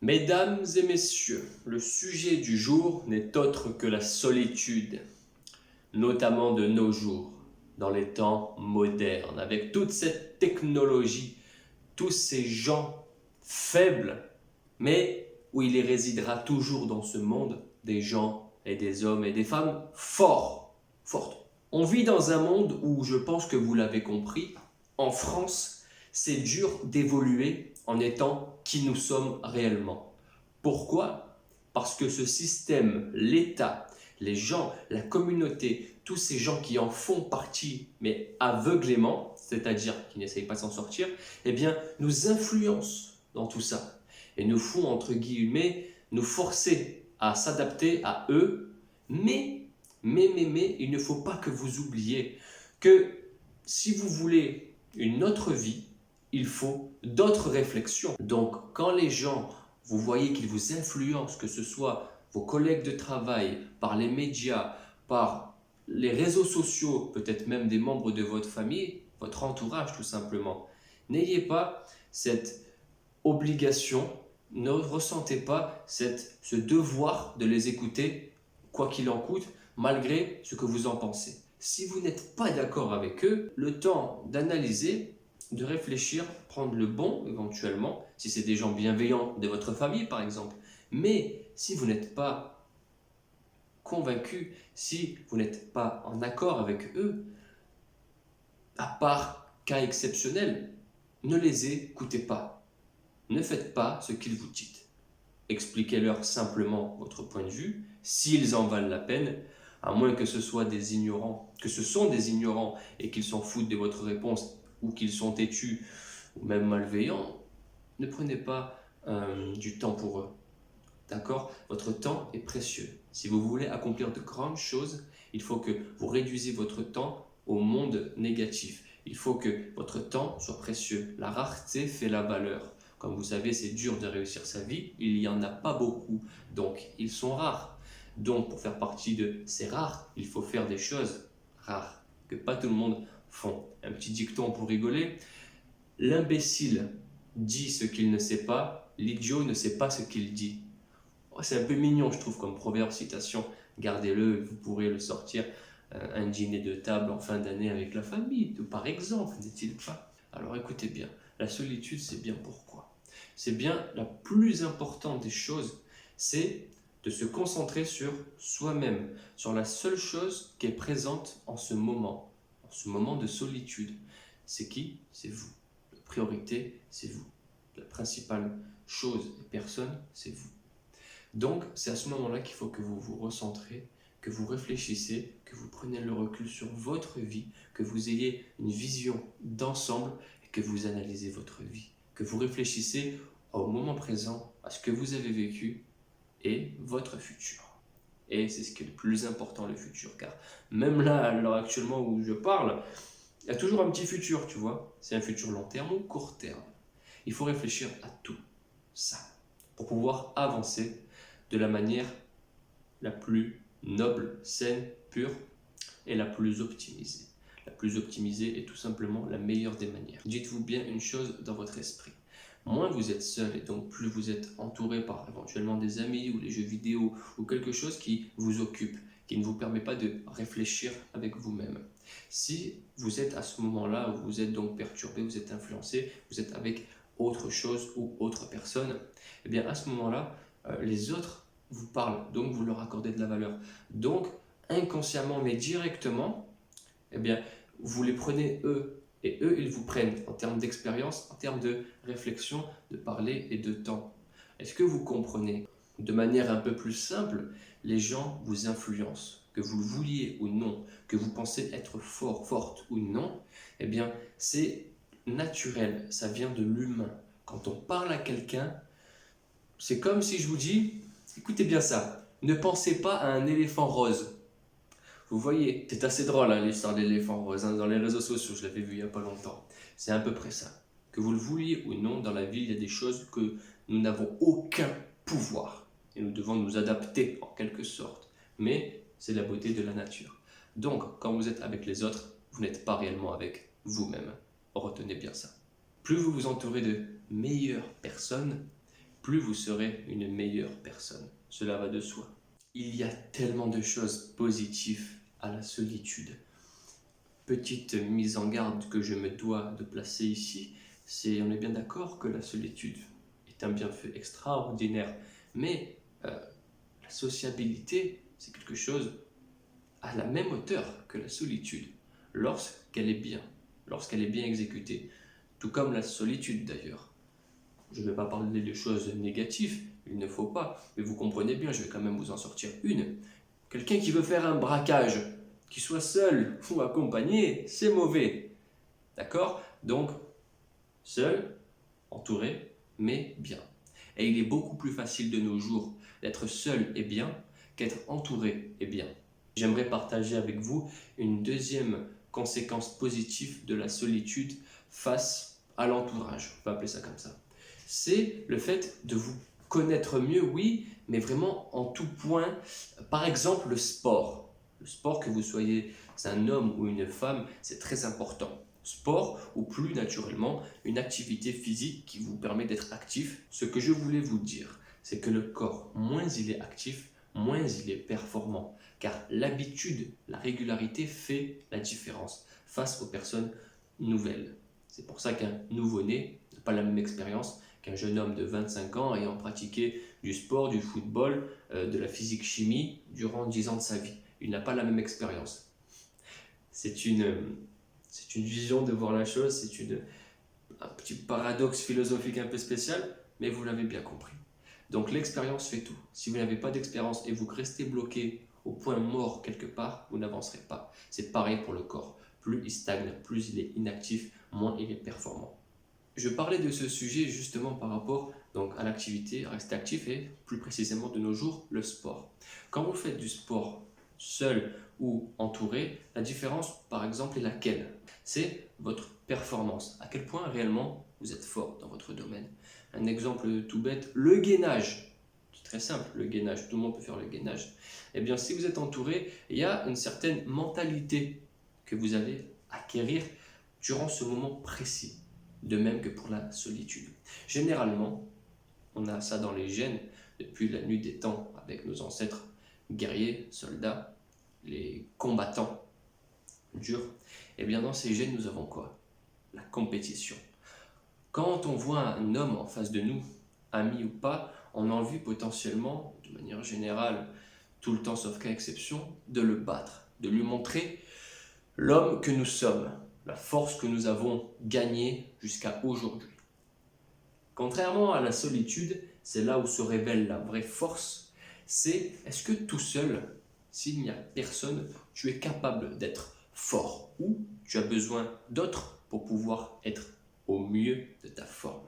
Mesdames et messieurs, le sujet du jour n'est autre que la solitude, notamment de nos jours, dans les temps modernes, avec toute cette technologie, tous ces gens faibles, mais où il y résidera toujours dans ce monde des gens et des hommes et des femmes forts, fortes. On vit dans un monde où, je pense que vous l'avez compris, en France, c'est dur d'évoluer en étant qui nous sommes réellement. Pourquoi? Parce que ce système, l'État, les gens, la communauté, tous ces gens qui en font partie, mais aveuglément, c'est-à-dire qui n'essayent pas de s'en sortir, eh bien, nous influencent dans tout ça et nous font, entre guillemets, nous forcer à s'adapter à eux, mais, il ne faut pas que vous oubliez que si vous voulez une autre vie, il faut d'autres réflexions. Donc, quand les gens, vous voyez qu'ils vous influencent, que ce soit vos collègues de travail, par les médias, par les réseaux sociaux, peut-être même des membres de votre famille, votre entourage tout simplement, n'ayez pas cette obligation, ne ressentez pas ce devoir de les écouter, quoi qu'il en coûte, malgré ce que vous en pensez. Si vous n'êtes pas d'accord avec eux, le temps d'analyser, de réfléchir, prendre le bon éventuellement, si c'est des gens bienveillants de votre famille par exemple. Mais si vous n'êtes pas convaincu, si vous n'êtes pas en accord avec eux, à part cas exceptionnels, ne les écoutez pas. Ne faites pas ce qu'ils vous disent. Expliquez-leur simplement votre point de vue, s'ils en valent la peine, à moins que ce soit des ignorants, que ce sont des ignorants et qu'ils s'en foutent de votre réponse ou qu'ils sont têtus ou même malveillants, ne prenez pas du temps pour eux. D'accord? Votre temps est précieux. Si vous voulez accomplir de grandes choses, il faut que vous réduisiez votre temps au monde négatif. Il faut que votre temps soit précieux. La rareté fait la valeur. Comme vous savez, c'est dur de réussir sa vie. Il n'y en a pas beaucoup. Donc, ils sont rares. Donc, pour faire partie de ces rares, il faut faire des choses rares que pas tout le monde font. Un petit dicton pour rigoler. L'imbécile dit ce qu'il ne sait pas. L'idiot ne sait pas ce qu'il dit. C'est un peu mignon, je trouve, comme proverbe, citation. Gardez-le, vous pourrez le sortir un dîner de table en fin d'année avec la famille, par exemple, n'est-il pas? Alors écoutez bien, la solitude, c'est bien pourquoi? C'est bien la plus importante des choses, c'est de se concentrer sur soi-même, sur la seule chose qui est présente en ce moment de solitude. C'est qui? C'est vous. La priorité, c'est vous. La principale chose et personne, c'est vous. Donc, c'est à ce moment-là qu'il faut que vous vous recentrez, que vous réfléchissez, que vous preniez le recul sur votre vie, que vous ayez une vision d'ensemble et que vous analysez votre vie, que vous réfléchissez au moment présent, à ce que vous avez vécu et votre futur. Et c'est ce qui est le plus important, le futur, car même là, à l'heure actuellement où je parle, il y a toujours un petit futur, tu vois. C'est un futur long terme ou court terme. Il faut réfléchir à tout ça pour pouvoir avancer de la manière la plus noble, saine, pure et la plus optimisée. La plus optimisée est tout simplement la meilleure des manières. Dites-vous bien une chose dans votre esprit. Moins vous êtes seul et donc plus vous êtes entouré par éventuellement des amis ou les jeux vidéo ou quelque chose qui vous occupe, qui ne vous permet pas de réfléchir avec vous-même. Si vous êtes à ce moment-là où vous êtes donc perturbé, vous êtes influencé, vous êtes avec autre chose ou autre personne, eh bien à ce moment-là, les autres vous parlent, donc vous leur accordez de la valeur. Donc, inconsciemment mais directement, eh bien, vous les prenez eux, et eux, ils vous prennent en termes d'expérience, en termes de réflexion, de parler et de temps. Est-ce que vous comprenez? De manière un peu plus simple, les gens vous influencent, que vous le vouliez ou non, que vous pensez être fort, forte ou non, eh bien, c'est naturel, ça vient de l'humain. Quand on parle à quelqu'un, c'est comme si je vous dis, écoutez bien ça, ne pensez pas à un éléphant rose. Vous voyez, c'est assez drôle hein, l'histoire de l'éléphant rose, hein, dans les réseaux sociaux, je l'avais vu il n'y a pas longtemps. C'est à peu près ça. Que vous le vouliez ou non, dans la vie, il y a des choses que nous n'avons aucun pouvoir. Et nous devons nous adapter en quelque sorte. Mais c'est la beauté de la nature. Donc, quand vous êtes avec les autres, vous n'êtes pas réellement avec vous-même. Retenez bien ça. Plus vous vous entourez de meilleures personnes, plus vous serez une meilleure personne. Cela va de soi. Il y a tellement de choses positives à la solitude. Petite mise en garde que je me dois de placer ici, c'est on est bien d'accord que la solitude est un bienfait extraordinaire, mais la sociabilité, c'est quelque chose à la même hauteur que la solitude, lorsqu'elle est bien exécutée, tout comme la solitude d'ailleurs. Je ne vais pas parler de choses négatives, il ne faut pas, mais vous comprenez bien, je vais quand même vous en sortir une. Quelqu'un qui veut faire un braquage, qu'il soit seul ou accompagné, c'est mauvais. D'accord? Donc, seul, entouré, mais bien. Et il est beaucoup plus facile de nos jours d'être seul et bien qu'être entouré et bien. J'aimerais partager avec vous une deuxième conséquence positive de la solitude face à l'entourage. On va appeler ça comme ça. C'est le fait de vous connaître mieux, oui, mais vraiment en tout point. Par exemple, le sport. Le sport, que vous soyez un homme ou une femme, c'est très important. Sport ou plus naturellement une activité physique qui vous permet d'être actif. Ce que je voulais vous dire, c'est que le corps, moins il est actif, moins il est performant. Car l'habitude, la régularité fait la différence face aux personnes nouvelles. C'est pour ça qu'un nouveau-né n'a pas la même expérience qu'un jeune homme de 25 ans ayant pratiqué du sport, du football, de la physique-chimie durant 10 ans de sa vie. Il n'a pas la même expérience. C'est une vision de voir la chose, c'est un petit paradoxe philosophique un peu spécial, mais vous l'avez bien compris. Donc l'expérience fait tout. Si vous n'avez pas d'expérience et vous restez bloqué au point mort quelque part, vous n'avancerez pas. C'est pareil pour le corps. Plus il stagne, plus il est inactif, moins il est performant. Je parlais de ce sujet justement par rapport donc, à l'activité, rester actif et plus précisément de nos jours, le sport. Quand vous faites du sport seul ou entouré, la différence par exemple est laquelle? C'est votre performance. À quel point réellement vous êtes fort dans votre domaine. Un exemple tout bête, le gainage. C'est très simple, le gainage, tout le monde peut faire le gainage. Eh bien si vous êtes entouré, il y a une certaine mentalité que vous allez acquérir durant ce moment précis. De même que pour la solitude. Généralement, on a ça dans les gènes depuis la nuit des temps avec nos ancêtres guerriers, soldats, les combattants durs. Et bien dans ces gènes, nous avons quoi? La compétition. Quand on voit un homme en face de nous, ami ou pas, on a envie potentiellement, de manière générale, tout le temps sauf cas exception, de le battre, de lui montrer l'homme que nous sommes, la force que nous avons gagnée jusqu'à aujourd'hui. Contrairement à la solitude, c'est là où se révèle la vraie force, c'est est-ce que tout seul, s'il n'y a personne, tu es capable d'être fort ou tu as besoin d'autres pour pouvoir être au mieux de ta forme.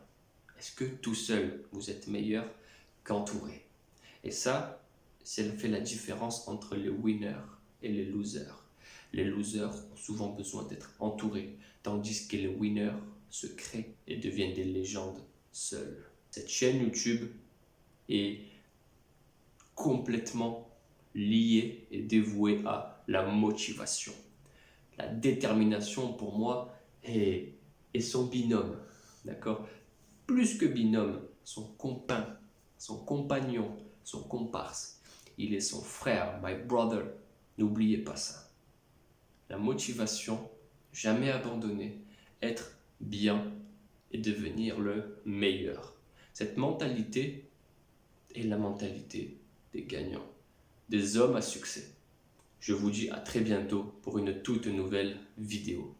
Est-ce que tout seul, vous êtes meilleur qu'entouré? Et ça, c'est fait la différence entre les winners et les losers. Les losers ont souvent besoin d'être entourés, tandis que les winners se créent et deviennent des légendes seuls. Cette chaîne YouTube est complètement liée et dévouée à la motivation. La détermination, pour moi, est son binôme, d'accord? Plus que binôme, son compagnon, son comparse. Il est son frère, my brother. N'oubliez pas ça. La motivation, jamais abandonner, être bien et devenir le meilleur. Cette mentalité est la mentalité des gagnants, des hommes à succès. Je vous dis à très bientôt pour une toute nouvelle vidéo.